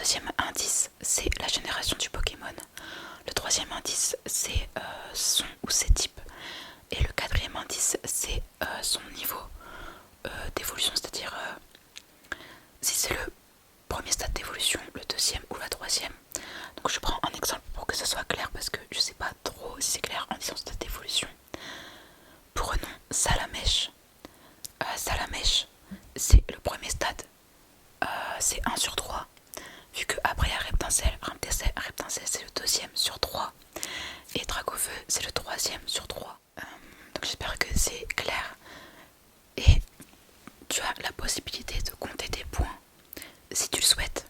deuxième indice, c'est la génération du Pokémon. Le troisième indice, c'est son ou ses types. Et le quatrième indice, c'est son niveau d'évolution, c'est-à-dire si c'est le premier stade d'évolution, le deuxième ou la troisième. Donc je prends un exemple pour que ce soit clair parce que je sais pas trop si c'est clair en disant stade d'évolution. Prenons Salamèche. Salamèche, c'est le premier stade, c'est 1 sur 3. Vu qu'après il y a Reptincelle, Reptincelle c'est le deuxième sur 3. Et Dracofeu c'est le troisième sur 3. Donc j'espère que c'est clair. Et tu as la possibilité de compter tes points si tu le souhaites.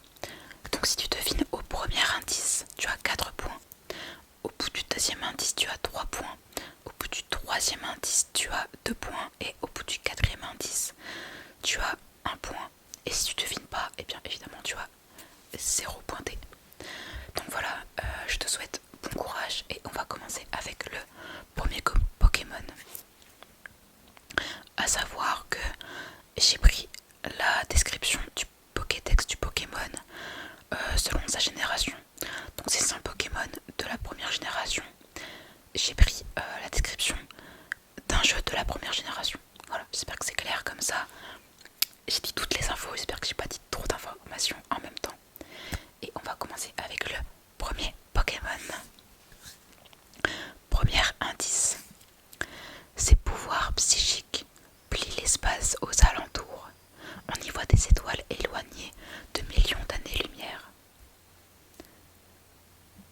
Donc si tu devines au premier indice, tu as 4 points. Au bout du deuxième indice, tu as 3 points. Au bout du troisième indice, tu as 2 points. Et au bout du quatrième indice, tu as 1 point. Et si tu devines pas, et bien évidemment tu as 0 pointé. Donc voilà, je te souhaite bon courage et on va commencer avec le premier Pokémon. À savoir que j'ai pris la description du Pokédex du Pokémon selon sa génération. Donc c'est 100 Pokémon de la première génération. J'ai pris la description d'un jeu de la première génération. Voilà, j'espère que c'est clair comme ça. J'ai dit toutes les infos, j'espère que j'ai pas dit trop d'informations en même temps. Et on va commencer avec le premier Pokémon. Premier indice. Ses pouvoirs psychiques plient l'espace aux alentours. On y voit des étoiles éloignées de millions d'années-lumière.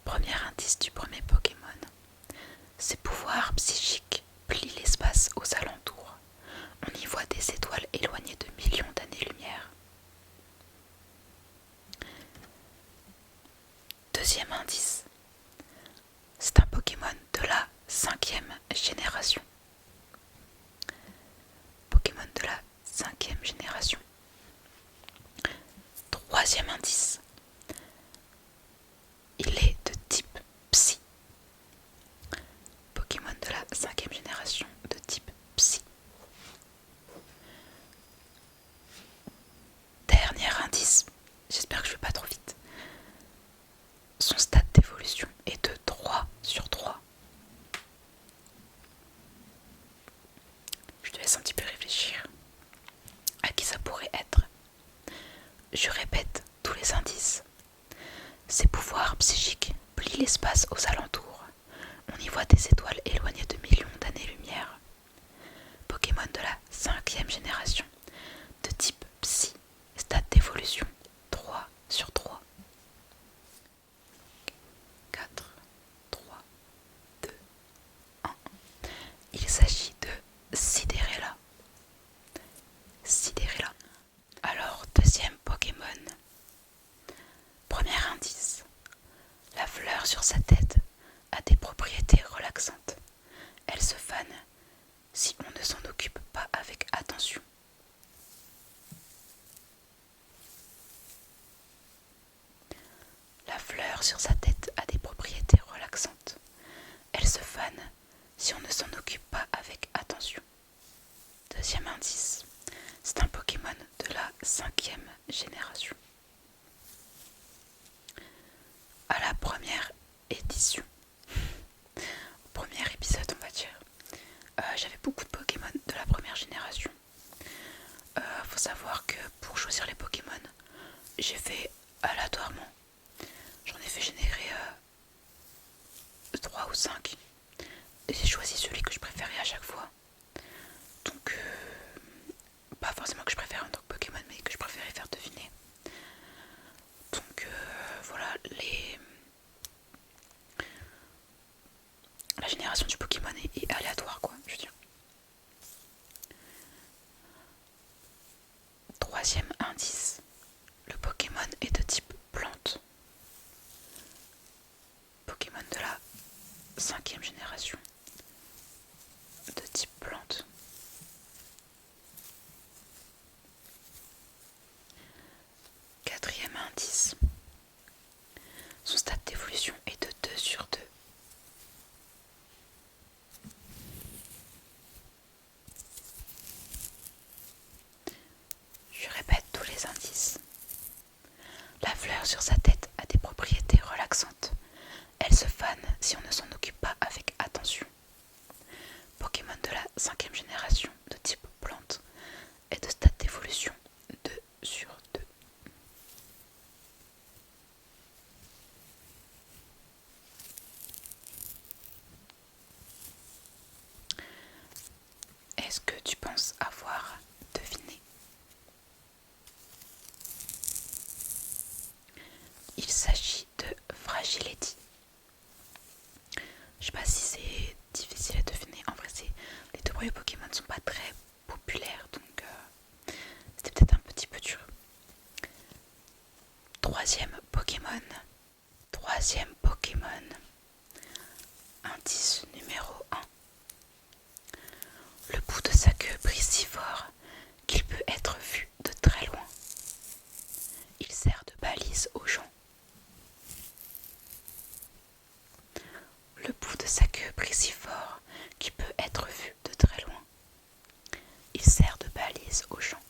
Premier indice du premier Pokémon. Ses pouvoirs psychiques plient l'espace aux alentours. On y voit des étoiles éloignées de millions d'années-lumière. Deuxième indice. C'est un Pokémon de la 5e génération. Pokémon de la 5e génération. Troisième indice. Il est de type Psy. Pokémon de la 5e génération de type Psy. Dernier indice. J'espère que je ne vais pas trop vite. Son stade d'évolution est de 3 sur 3. Je te laisse un petit peu réfléchir à qui ça pourrait être. Je répète tous les indices. Ses pouvoirs psychiques plient l'espace aux alentours. On y voit des étoiles éloignées de millions d'années-lumière. Pokémon de la 5e génération, de type Psy, stade d'évolution 3 sur 3. 4, 3, 2, 1. Il s'agit de Sidérella. Sidérella. Alors, deuxième Pokémon. Premier indice. La fleur sur sa tête a des propriétés relaxantes. Elle se fane si on ne s'en occupe pas avec attention. La fleur sur sa tête a des propriétés relaxantes. Elle se fane si on ne s'en occupe pas avec attention. Deuxième indice. C'est un Pokémon de la 5e génération. À la première édition, au premier épisode on va dire, j'avais beaucoup de Pokémon de la première génération. Faut savoir que pour choisir les Pokémon, j'ai fait aléatoirement. J'en ai fait générer 3 ou 5. Et j'ai choisi celui que je préférais à chaque fois. Donc, pas forcément que je préfère en tant que Pokémon, mais que je préférais faire deviner. Donc, voilà, la génération du Pokémon est aléatoire, quoi, je veux dire. Troisième indice. Le Pokémon est de type plante. Pokémon de la 5e génération. De type plante. Quatrième indice. s'agit de Fragility. Je sais pas si c'est difficile à deviner. En vrai, les deux premiers Pokémon ne sont pas très populaires, donc c'était peut-être un petit peu dur. Troisième Pokémon. Indice numéro 1. Le bout de sa queue brille si fort qu'il peut être vu de très loin. Il sert de balise aux gens. Le bout de sa queue brille si fort qu'il peut être vu de très loin. Il sert de balise aux gens.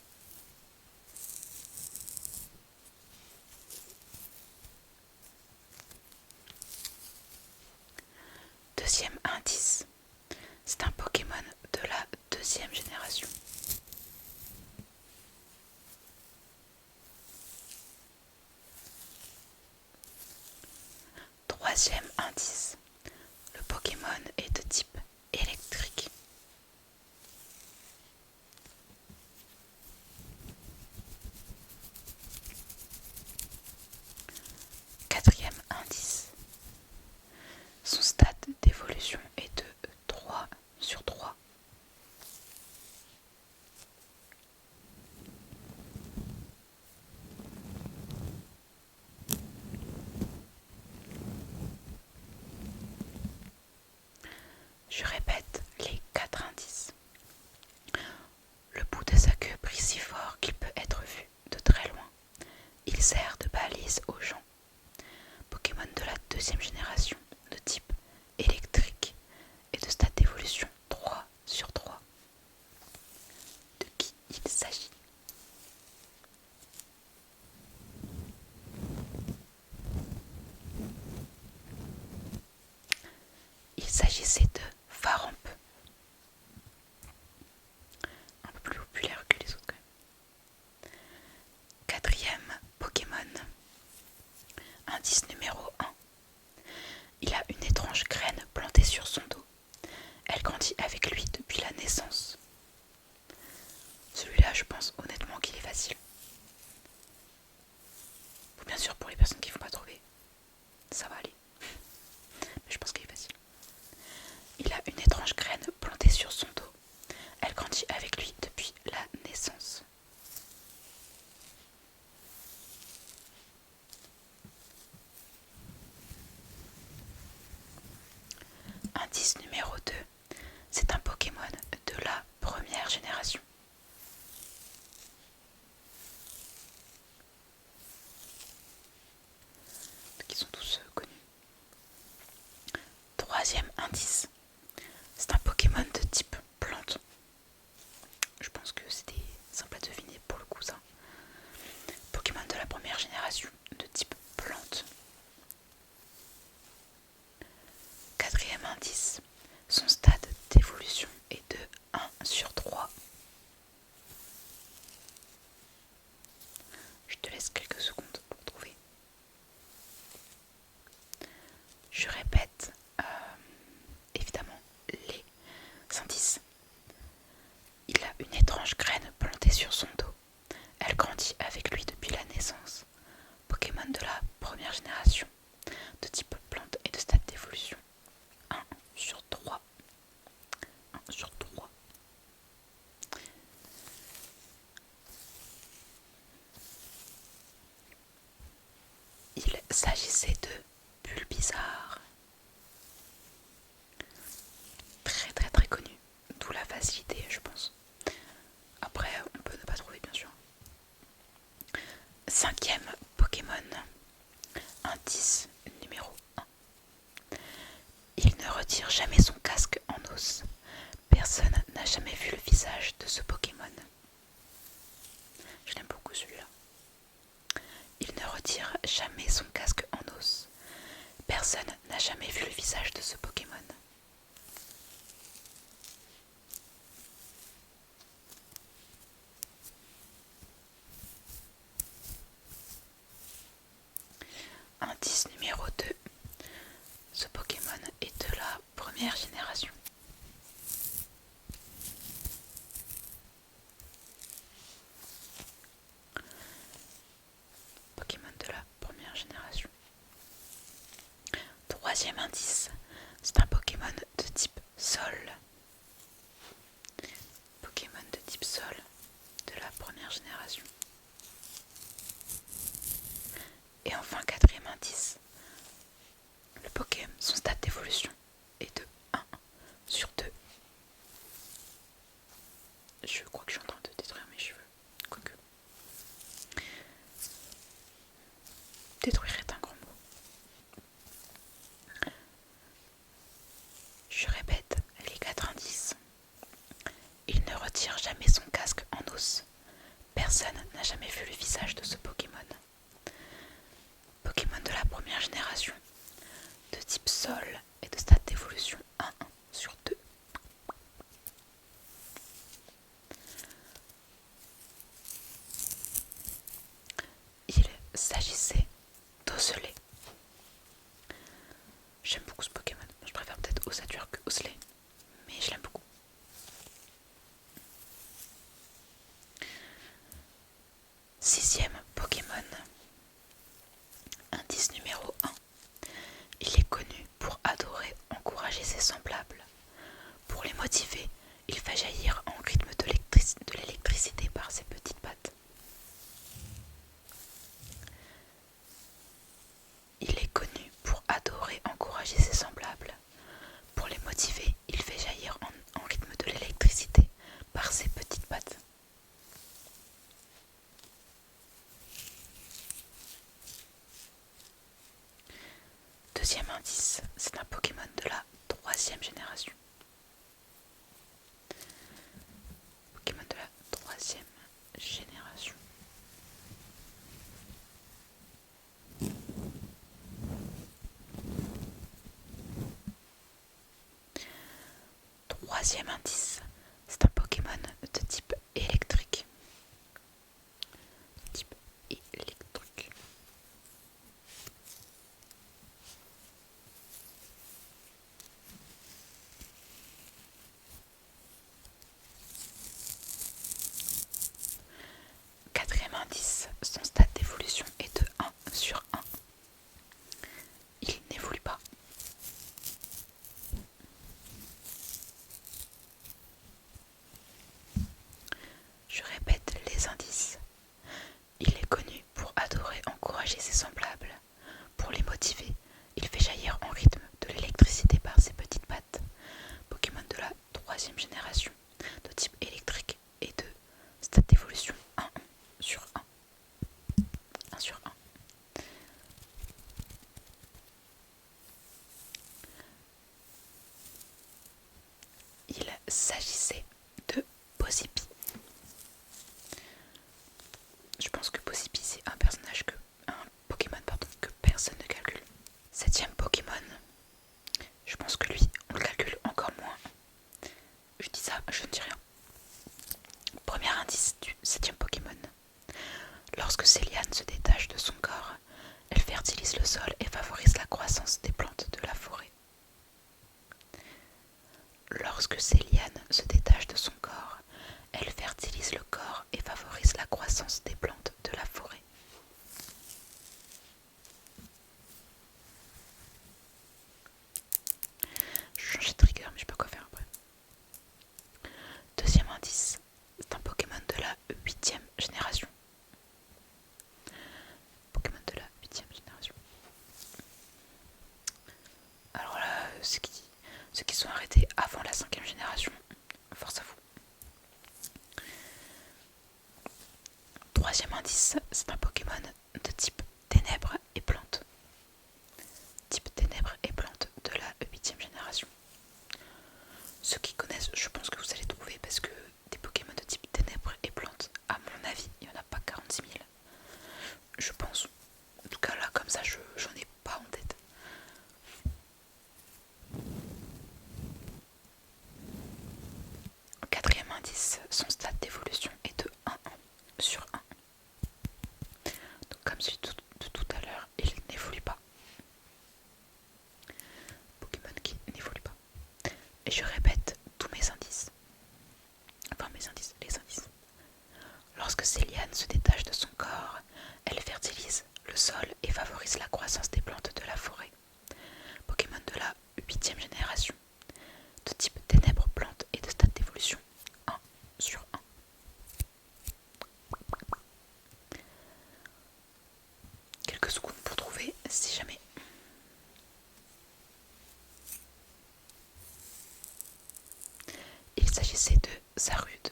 Deuxième indice. C'est un Pokémon de la deuxième génération. Troisième indice. Le Pokémon est de type électrique. Quatrième indice. Son stade d'évolution est de 3/3. Je répète les 4 indices. Le bout de sa queue brille si fort qu'il peut être vu de très loin. Il sert de balise aux gens. Pokémon de la deuxième génération, de type électrique et de stade d'évolution 3/3. De qui il s'agit? Il s'agissait de Faramp. Un peu plus populaire que les autres quand même. Quatrième Pokémon. Indice numéro 1. Il a une étrange graine plantée sur son dos. Elle grandit avec lui depuis la naissance. Celui-là, je pense honnêtement qu'il est facile. Bien sûr, pour les personnes qui ne vont pas trouver, ça va aller. Mais je pense qu'il est facile. Il a une étrange graine plantée sur son dos. Elle grandit avec lui depuis la naissance. Indice numéro 2. C'est un Pokémon de la première génération. Qui sont tous connus. Troisième indice. C'est un Pokémon de type plante. Je pense que c'était simple à deviner pour le coup ça. Pokémon de la première génération de type plante. Quatrième indice. Son stade d'évolution est de 1/3. Je te laisse quelques secondes pour trouver. Je répète évidemment les indices. Il a une étrange graine plantée sur son dos. Elle grandit avec lui depuis la naissance. Pokémon de la première génération, de type plante et de stade d'évolution. 1/3. 1/3. Il s'agissait de Bulbizarre. Très très très connu, d'où la facilité je pense. Après on peut ne pas trouver bien sûr. Cinquième Pokémon. Indice numéro 1. Il ne retire jamais son casque en os. Personne n'a jamais vu le visage de ce Pokémon. Je l'aime beaucoup celui-là. Il ne retire jamais son casque en os. Personne n'a jamais vu le visage de ce Pokémon. Indice numéro 2. Ce Pokémon est de la première génération. Pokémon de la première génération. Deuxième indice, c'est un Pokémon de type Sol. Pokémon de type Sol de la première génération. Et enfin, quatrième indice, le Pokémon, son stade d'évolution est de 1 sur 2. Je crois que je suis en train de détruire mes cheveux. Quoique. Détruire est un grand mot. Je répète les 4 indices. Il ne retire jamais son casque en os. Personne n'a jamais vu le visage de ce Pokémon. Pokémon de la première génération, de type Sol et de stade d'évolution 1 sur 2. Il s'agissait d'Ocelay. J'aime beaucoup ce Pokémon. Je préfère peut-être Ossature que Ocelay, mais je l'aime beaucoup. Sixième Pokémon. Indice numéro 1. Il est connu pour adorer encourager ses semblables. Pour les motiver, il fait jaillir en rythme de l'électricité par ses petites pattes. Il est connu pour adorer encourager ses semblables. Pour les motiver, il fait jaillir en rythme de l'électricité par ses petites pattes. Deuxième indice, c'est un Pokémon de la troisième génération. Pokémon de la troisième génération. Troisième indice, c'est un Pokémon de type électrique. Type électrique. Quatrième indice, son stade d'évolution est de 1 sur 1. Il n'évolue pas. Je répète les indices. Il est connu pour adorer encourager ses semblables. Pour les motiver, il fait jaillir en rythme de l'électricité par ses petites pattes. Pokémon de la troisième génération, de type électrique et de stade d'évolution 1 sur 1. 1 sur 1. Il s'agissait de Possipi. Je pense que Possipi c'est un Pokémon que personne ne calcule. Septième Pokémon. Je pense que lui, on le calcule encore moins. Je dis ça, je ne dis rien. Premier indice du septième Pokémon. Lorsque ces lianes se détachent de son corps, elles fertilisent le sol et favorisent la croissance des plantes de la forêt. Lorsque ces lianes se détachent de son corps, elles fertilisent le corps et favorisent la croissance des plantes de la forêt. Je change de trigger, mais je sais pas quoi faire après. Deuxième indice, c'est un Pokémon de la 8e génération. Pokémon de la 8e génération. Alors là, ceux qui sont arrêtés avant la 5e génération, force à vous. Troisième indice, c'est un Pokémon de type ténèbres et plantes. Type ténèbres et plantes de la 8e génération. Ceux qui connaissent, je pense que vous allez trouver parce que des Pokémon de type ténèbres et plantes, à mon avis, il n'y en a pas 46 000. Je pense. En tout cas là, comme ça, j'en ai pas en tête. Quatrième indice, son stade d'évolution est de 1 sur 1. Donc comme celui de tout à l'heure, il n'évolue pas. Pokémon qui n'évolue pas. Et je répète tous mes indices. Enfin les indices. Lorsque ces lianes se détachent de son corps, elles fertilisent le sol et favorisent la croissance des plantes de la forêt. Pokémon c'est de Zarude.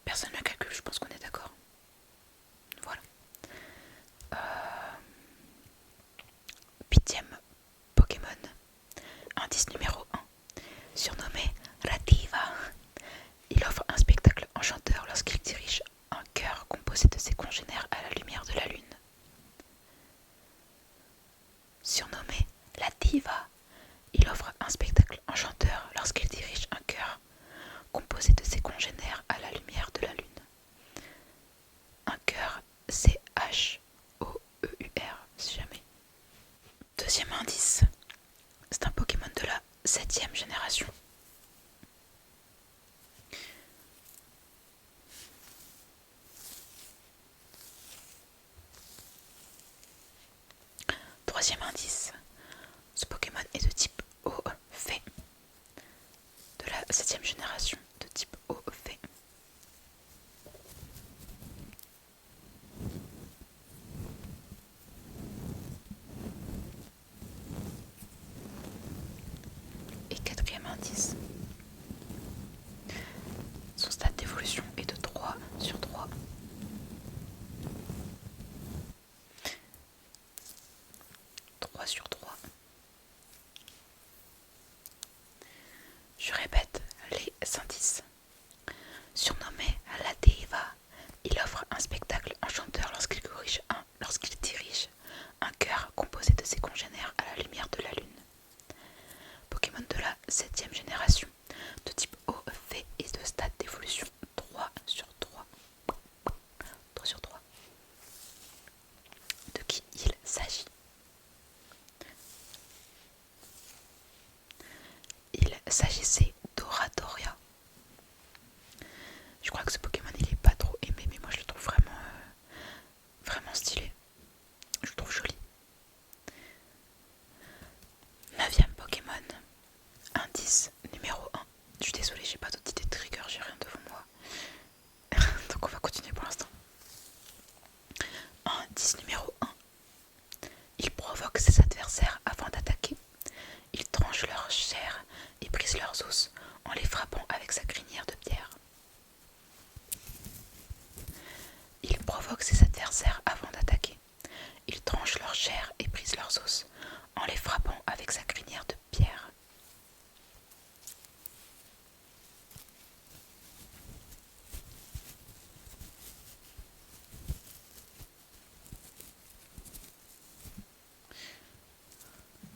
Personne ne calcule, je pense qu'on est d'accord. Voilà. 8e Pokémon. Indice numéro 1. Surnommé Rativa. Il offre un spectacle enchanteur lorsqu'il dirige un cœur composé de ses congénères à la lumière de la lune. Surnommé la diva, il offre un spectacle enchanteur lorsqu'il dirige un cœur composé de ses congénères à la lumière de la lune. Un cœur, c'est H-O-E-U-R, si jamais. Deuxième indice, c'est un Pokémon de la 7e génération. Troisième indice, ce Pokémon est de type eau fée. De la 7e génération, de type eau fée. Et quatrième indice, son stade d'évolution est de 3/3. 3/3. Je répète les indices. Surnommé la Diva, il offre un spectacle enchanteur lorsqu'il dirige un cœur composé de ses congénères à la lumière de la lune. Pokémon de la 7e génération, de type eau fée et de stade d'évolution 3/3. 3/3. De qui il s'agit? Il s'agissait d'Oradoria. Je crois que ce Pokémon il est pas trop aimé, mais moi je le trouve vraiment stylé. Je le trouve joli. 9e Pokémon. Indice numéro 1. Je suis désolée, j'ai pas d'idée de trigger, j'ai rien devant moi. Donc on va continuer pour l'instant. Indice numéro 1. Il provoque ses adversaires avant d'attaquer. Il tranche leur chair et brise leurs os en les frappant avec sa crinière de pierre. Il provoque ses adversaires avant d'attaquer. Il tranche leur chair et brise leurs os en les frappant avec sa crinière de pierre.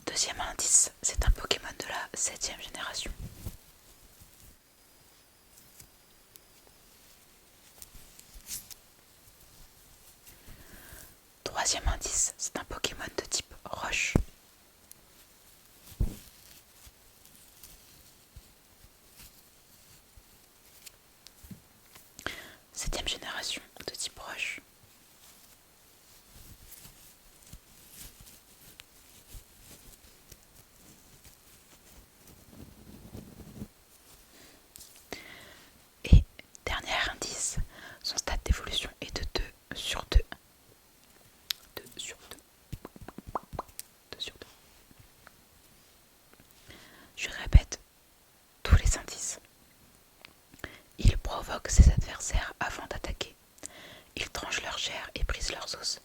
Deuxième indice, c'est un Pokémon de la 7e génération. Troisième indice, c'est un Pokémon de type roche. Septième génération de type roche. Et dernier indice, son stade d'évolution est de 2/2. 2/2. 2/2. Je répète tous les indices. Il provoque ses adversaires avant d'attaquer. Il tranche leur chair et brise leurs os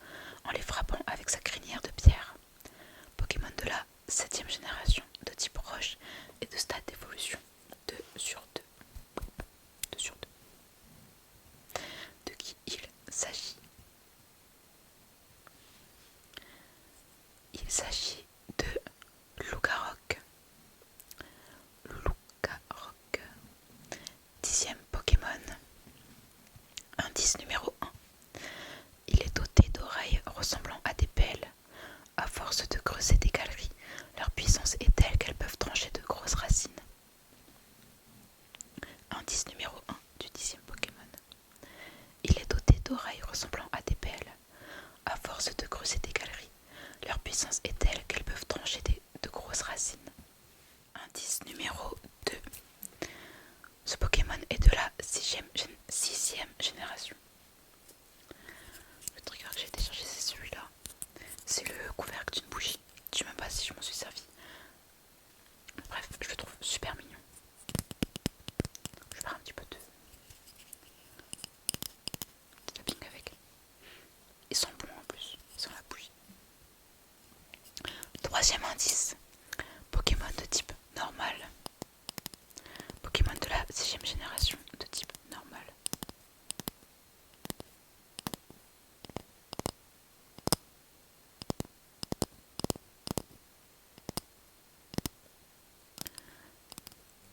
en les frappant avec sa crinière de pierre. Pokémon de la 7e génération de type roche et de stade d'évolution 2/2. 2/2. De qui il s'agit? Il s'agit de Lucaroc. Lucaroc. 10e Pokémon. Indice numéro 1. Il est doté d'oreilles ressemblant à des pelles. À force de creuser des galeries, leur puissance est telle qu'elles peuvent trancher de grosses racines. Indice numéro 1 du 10e Pokémon. Il est doté d'oreilles ressemblant à des pelles. À force de creuser des galeries, leur puissance est telle qu'elles peuvent trancher de grosses racines. Indice numéro 2. Ce Pokémon est de la 6e génération. Le trigger que j'ai téléchargé c'est celui-là. C'est le couvercle d'une bougie. Je ne sais même pas si je m'en suis servi. Bref, je le trouve Troisième indice, Pokémon de type normal. Pokémon de la 6ème génération de type normal.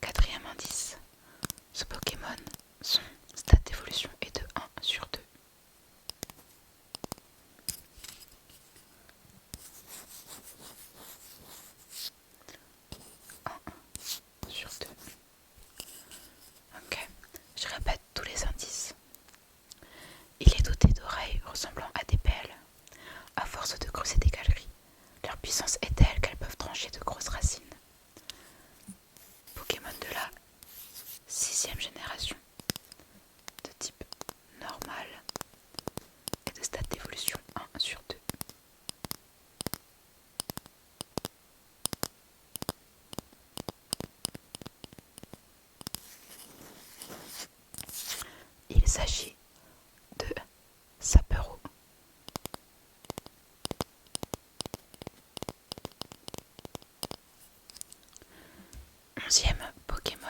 Quatrième indice, ce Pokémon, son stade d'évolution est de 1/2. Sur 2. Ok, je répète tous les indices. Il est doté d'oreilles ressemblant à des pelles. À force de creuser des galeries, leur puissance est telle qu'elles peuvent trancher de grosses racines. Pokémon de la 6ème génération, de type normal et de stade d'évolution 1/2. Il s'agit de Sapero. 11e Pokémon.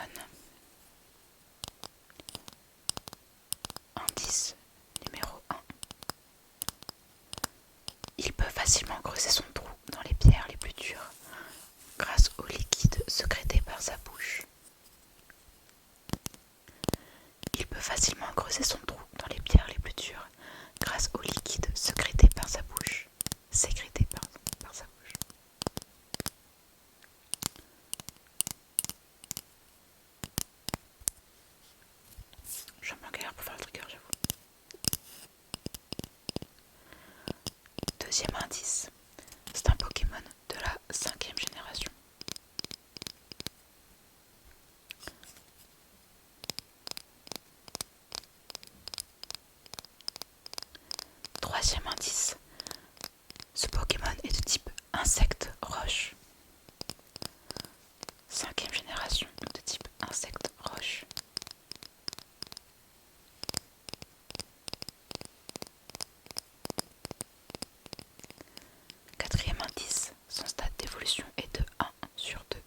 Indice numéro 1. Il peut facilement creuser son trou dans les pierres les plus dures grâce au liquide sécrété par sa bouche. Il peut facilement creuser son trou dans les pierres les plus dures grâce au liquide sécrété par sa bouche. Sécrété par sa bouche. Je suis un peu en galère pour faire le trigger, j'avoue. Deuxième indice, c'est un Pokémon de la 5ème génération. Troisième indice, ce Pokémon est de type insecte roche. 5ème génération de type insecte roche. Quatrième indice, son stade d'évolution est de 1/2.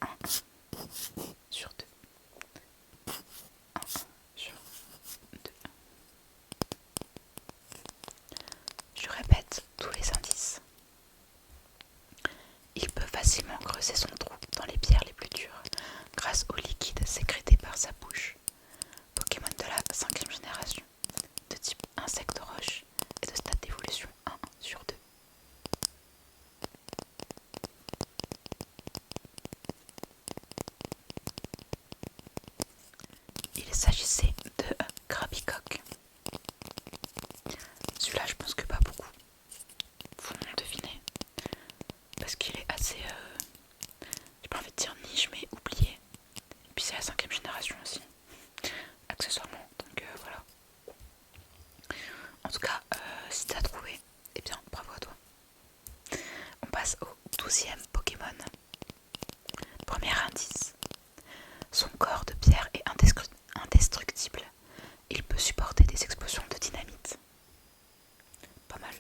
1/2. 1/2. Je répète tous les indices. Il peut facilement creuser son trou dans les pierres les plus dures grâce au liquide sécrété par sa bouche. Pokémon de la 5ème génération, de type insecte roche et de stade d'évolution 1/2. Il s'agissait de Krabicock. Celui-là, je pense que pas beaucoup vont deviner parce qu'il est assez, j'ai pas envie de dire niche, mais oublié. Et puis c'est la 5ème génération aussi, accessoirement. Donc voilà. En tout cas, si t'as trouvé, eh bien bravo à toi. On passe au 12e Pokémon. Premier indice. Son corps de pierre est indestructible. Il peut supporter des explosions de dynamite. Pas mal.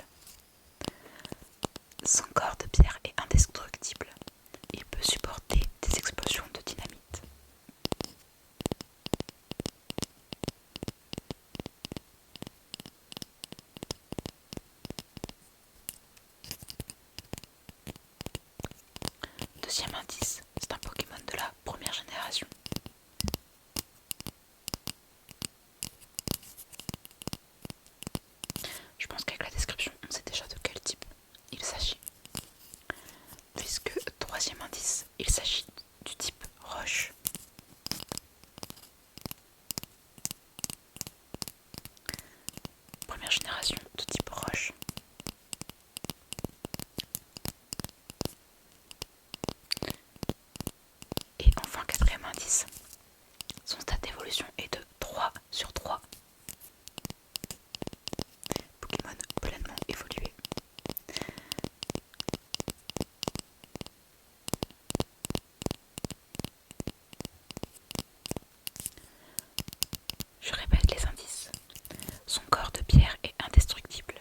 Son corps de pierre est indestructible. Il peut supporter des explosions de dynamite. Deuxième indice, c'est un Pokémon de la 1ère génération. Je pense qu'avec la description, on sait déjà de quel type il s'agit. Puisque, troisième indice, il s'agit du type roche. Première génération de type roche. Et enfin, quatrième indice, son stade d'évolution est de 3/3. Pokémon pleinement évolué. Je répète les indices. Son corps de pierre est indestructible.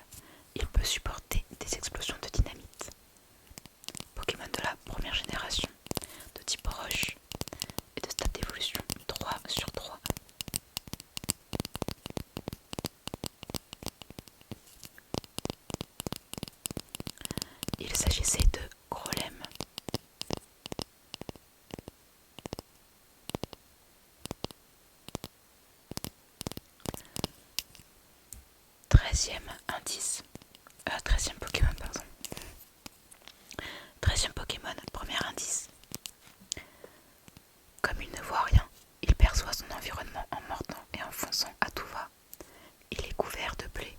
13e indice, 13e Pokémon, pardon. 13e Pokémon, premier indice. Comme il ne voit rien, il perçoit son environnement en mordant et en fonçant à tout va. Il est couvert de plaies.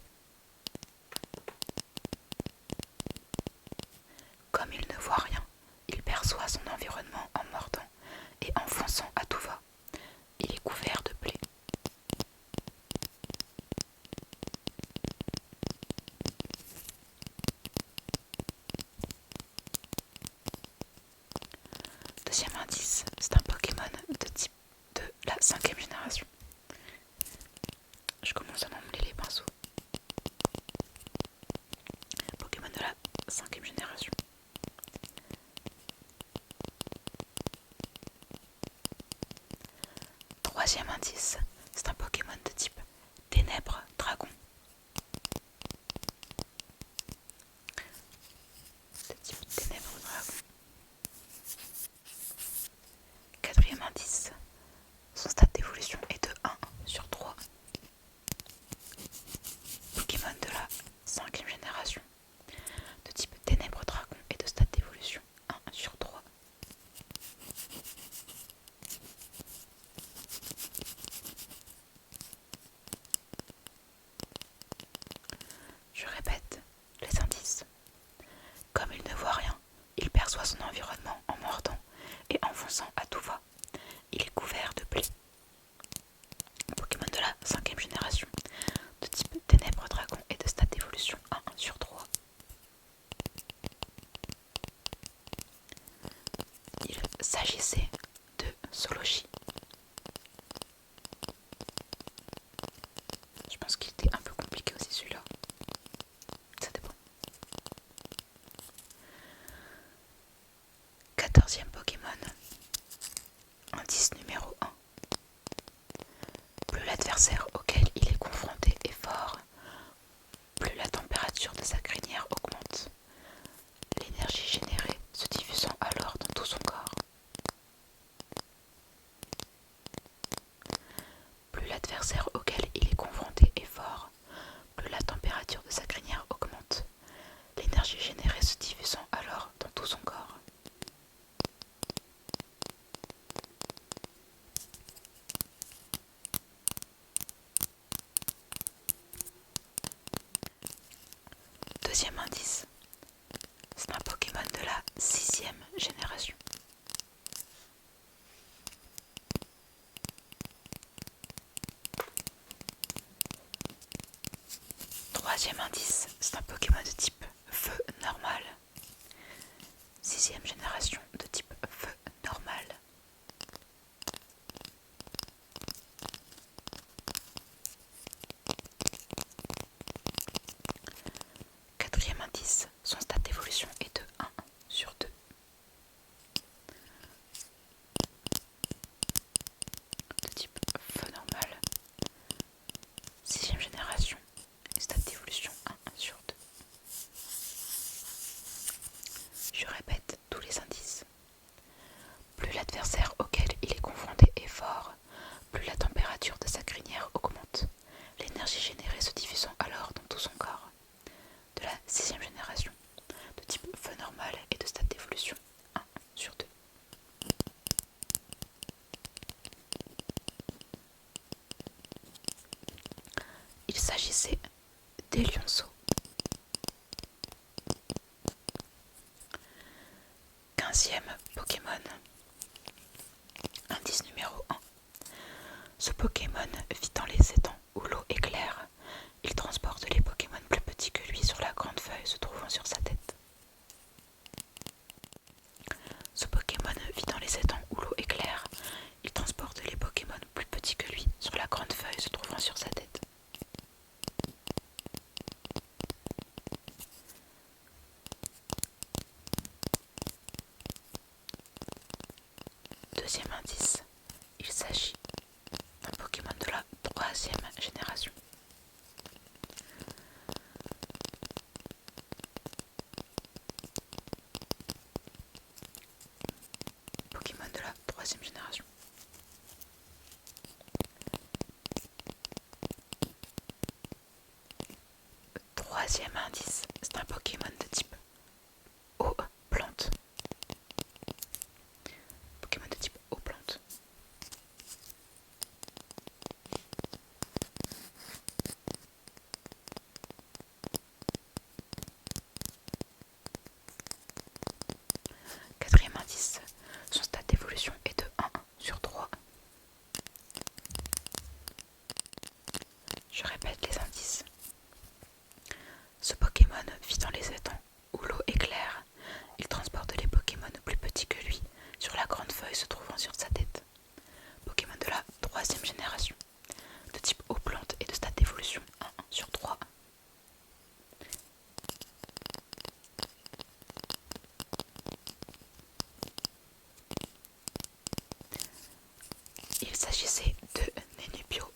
Comme il ne voit rien, il perçoit son environnement en mordant et en fonçant à tout va. Il est couvert de plaies. Deuxième indice, c'est un Pokémon de type de la 5e génération. Je commence à m'emmêler les pinceaux. Pokémon de la 5e génération. Troisième indice, c'est un Pokémon de type Ténèbres Dragon. De type Ténèbres Dragon. Quatrième indice, son stade d'évolution est de 1 sur 3. Pokémon de la 5e génération. De type Ténèbres Dragon et de stade d'évolution 1 sur 3. Je répète les indices. Comme il ne voit rien, il perçoit son environnement en mordant et en fonçant à tout va. Il est couvert de plaies. Pokémon de la 5e génération, de type Ténèbres Dragon et de stade d'évolution 1 sur 3. Il s'agissait de Sology. Je pense qu'il était un peu compliqué aussi celui-là. Ça dépend. 14e Pokémon. Indice numéro 1. Plus l'adversaire auquel il est confronté est fort, plus la température de sa crinière augmente, l'énergie générée se diffusant alors dans tout son corps. Plus l'adversaire auquel il est confronté est fort, plus la température de sa crinière augmente, l'énergie générée se diffusant alors dans tout son corps. Deuxième indice, c'est un Pokémon de la 6e génération. Troisième indice, c'est un Pokémon de type feu normal. 6e génération de type feu normal. Quatrième indice, son stade d'évolution est de 1 sur 2. De type feu normal. 6e génération, stade d'évolution 1 sur 2. Je répète tous les indices. Plus l'adversaire auquel il est confronté est fort, plus la température de sa crinière augmente, l'énergie générée se diffusant alors dans tout son corps. De la 6e génération, de type feu normal et de stade d'évolution 1 sur 2. Il s'agissait des lionceaux. 15e Pokémon. Indice numéro 1. Ce Pokémon vit dans les étangs où l'eau est claire. Il transporte les Pokémon plus petits que lui sur la grande feuille se trouvant sur sa tête. Ce Pokémon vit dans les étangs où l'eau est claire. Il transporte les Pokémon plus petits que lui sur la grande feuille se trouvant sur sa tête. Deuxième indice, il s'agit d'un Pokémon de la 3e génération. troisième indice, c'est un Pokémon de type eau plante. Pokémon de type eau plante. Quatrième indice, son stade d'évolution est de 1/3. Je répète les indices. Ce Pokémon vit dans les étangs où l'eau est claire. Il transporte les Pokémon plus petits que lui sur la grande feuille se trouvant sur sa tête. Pokémon de la troisième génération, de type eau plante et de stade d'évolution 1/3. Il s'agissait de Nenubio,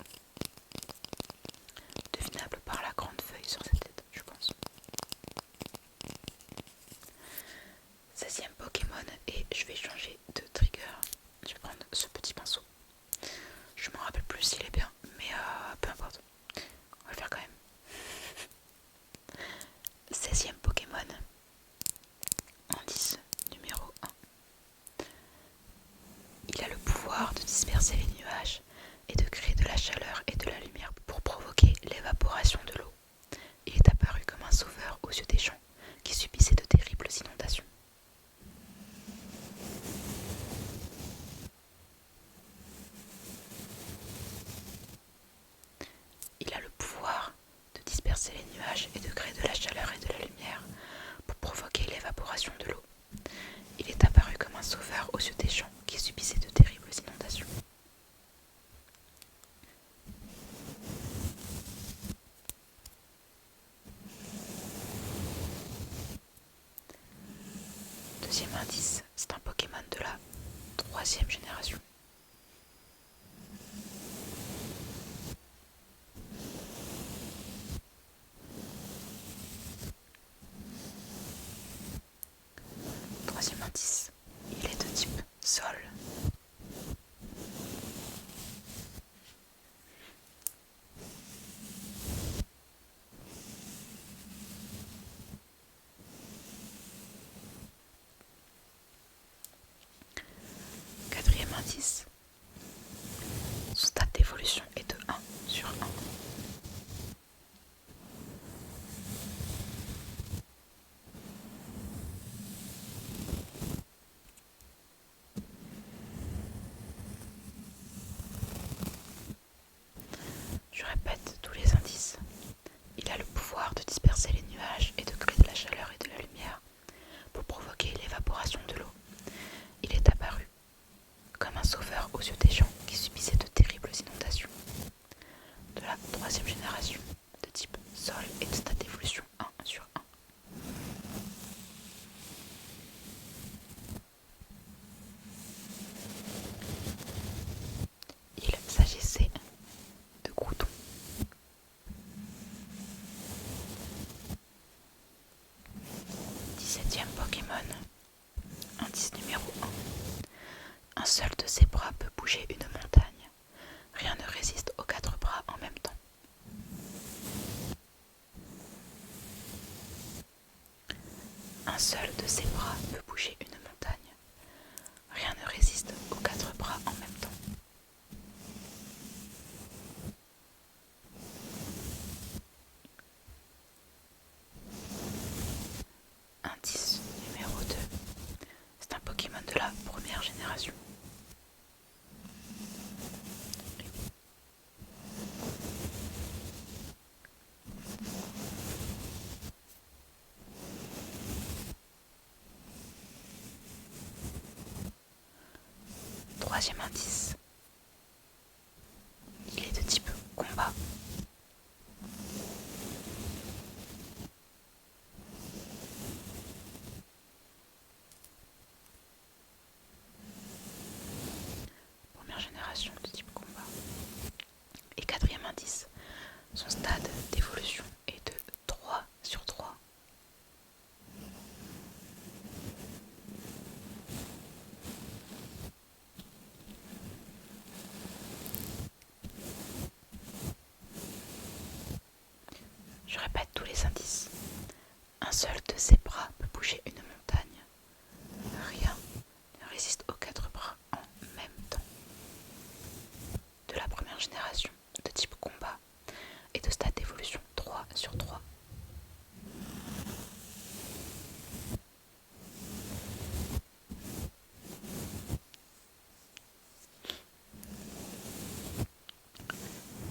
devinable par la grande feuille sur sa tête, je pense. 16e Pokémon, et je vais changer de trigger. Je vais prendre ce petit pinceau. Je m'en rappelle plus s'il est bien, mais peu importe. On va le faire quand même. 16e Pokémon, indice numéro 1. Il a le pouvoir de disperser les nuages et de créer de la chaleur et de la lumière pour provoquer l'évaporation de l'eau. Il est apparu comme un sauveur aux yeux des gens qui subissaient de terribles inondations. Il a le pouvoir de disperser les nuages et de créer de la chaleur et de la lumière pour provoquer l'évaporation de l'eau. Il est apparu comme un sauveur aux yeux des gens qui subissaient de terribles inondations. Deuxième indice, c'est un Pokémon de la troisième génération. Troisième indice, il est de type sol. Quatrième indice, son stade d'évolution est de 1/1. Je répète tous les indices. Il a le pouvoir de disperser les nuages et de créer de la chaleur et de la lumière pour provoquer l'évaporation de l'eau. Il est apparu comme un sauveur aux yeux des gens qui subissaient de terribles inondations. De la troisième génération, de type sol et de stade d'évolution 1/1. Il s'agissait de Groudon. 17e Pokémon, indice numéro 1. Un seul de ses bras peut bouger une montagne. Rien ne résiste aux 4 bras en même temps. Un seul de ses bras peut bouger une montagne. Rien ne résiste aux 4 bras en même temps. Indice numéro 2. C'est un Pokémon de la première génération. Troisième indice. Il est de type combat. Première génération de type combat. Et quatrième indice. Son stade d'évolution est de 3/3. Je répète tous les indices. Un seul de ses bras peut bouger une montagne. Rien ne résiste aux 4 bras en même temps. De la première génération, de type combat et de stade d'évolution 3/3.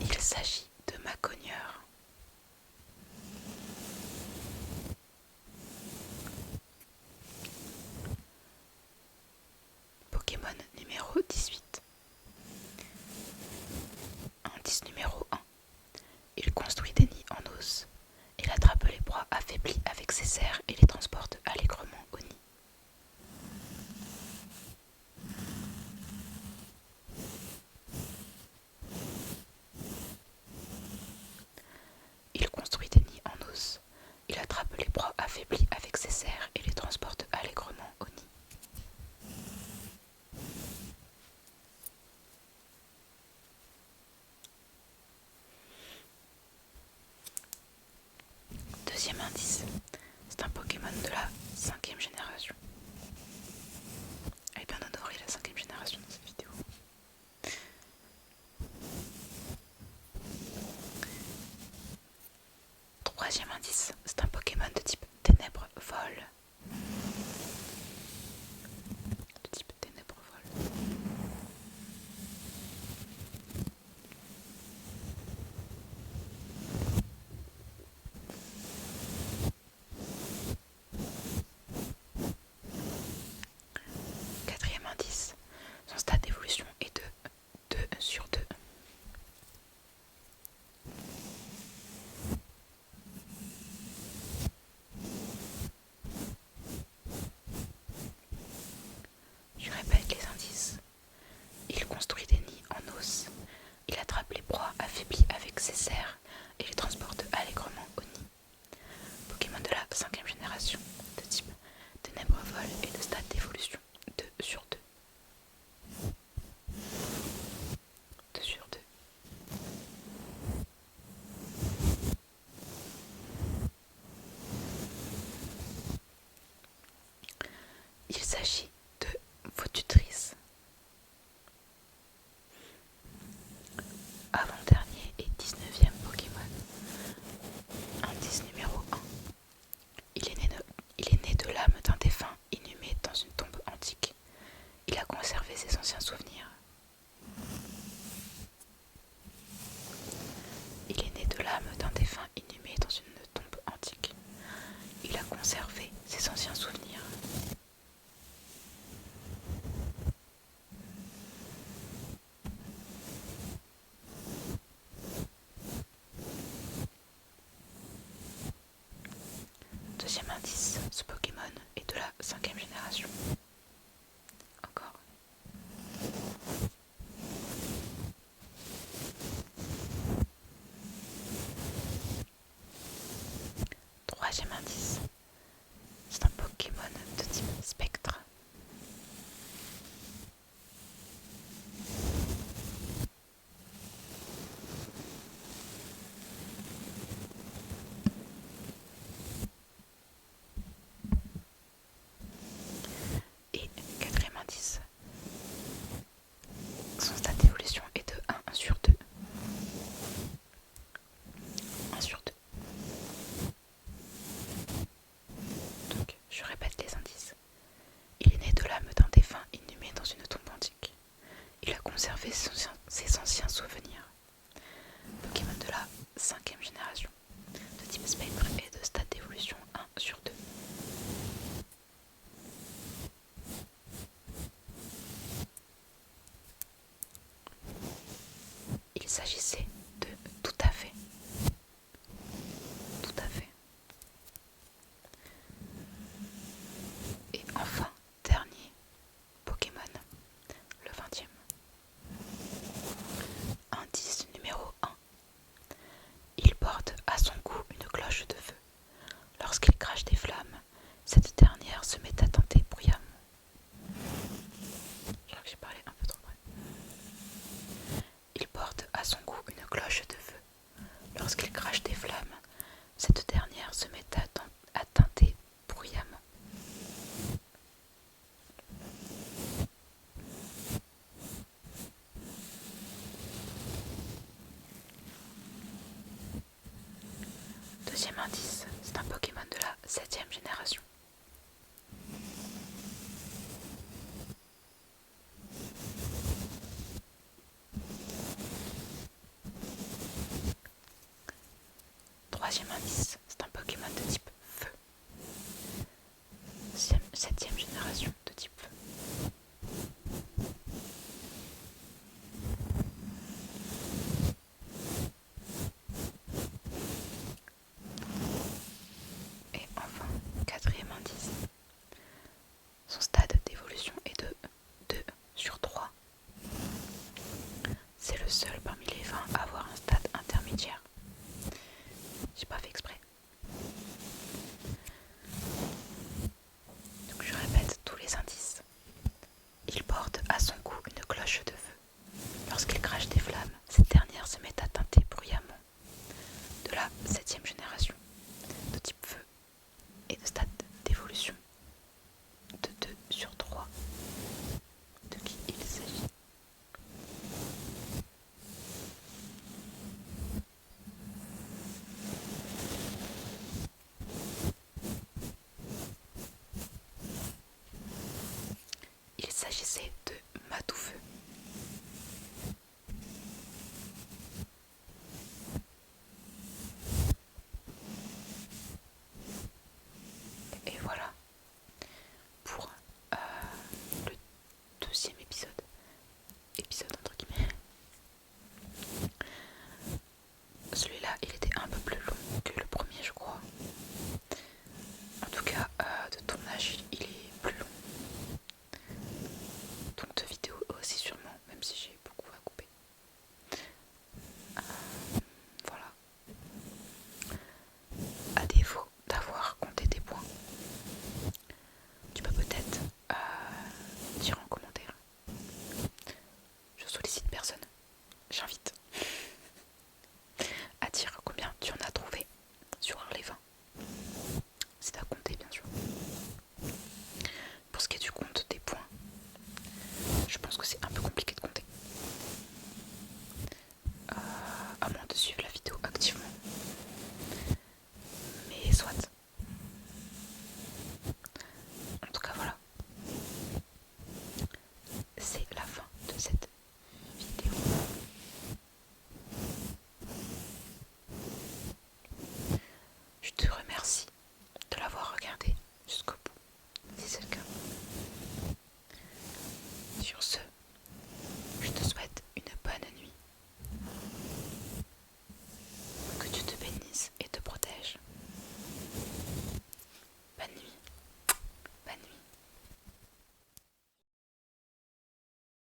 Il s'agit de Macogneur. Pokémon numéro 18. Indice numéro 1. Il construit des nids en os. Il attrape les proies affaiblies avec ses serres et les transporte allègrement au nid. Il construit des nids en os. Il attrape les proies affaiblies avec ses serres et les transporte allègrement au nid. Deuxième indice, c'est un Pokémon de la 5e génération. Elle est bien honorée la 5e génération dans cette vidéo. Troisième indice, c'est un Pokémon de type Ténèbres Vol. De type Ténèbres Vol. Quatrième indice, son stade d'évolution est de 2/2. Je répète les indices. Il construit des nids en os. Il attrape les proies affaiblies avec ses serres et les transporte allègrement au nid. Pokémon de la 5e génération, de type Ténèbres Vol et de stade d'évolution 2/2. 2/2. Il s'agit de Votutrice. Avant-dernier et 19e Pokémon. Indice numéro 1. Il est né de l'âme d'un défunt inhumé dans une tombe antique. Il a conservé ses anciens souvenirs. Il est né de l'âme d'un défunt inhumé dans une tombe antique. Il a conservé ses anciens souvenirs. Deuxième indice, ce Pokémon est de la 5e génération. Encore. Troisième indice, c'est un Pokémon de type Spectre. Et quatrième indice, son stade d'évolution est de 1/2. 1/2. Donc, je répète les indices. Il est né de l'âme d'un défunt inhumé dans une tombe antique. Il a conservé ses anciens souvenirs. Pokémon de la 5e génération, de type Spectre et de stade d'évolution 1/2. Il s'agissait de Tout à fait. Tout à fait. Et enfin, dernier Pokémon, le 20e. Deuxième indice, c'est un Pokémon de la 7ème génération. Troisième indice, c'est un Pokémon de type feu. Septième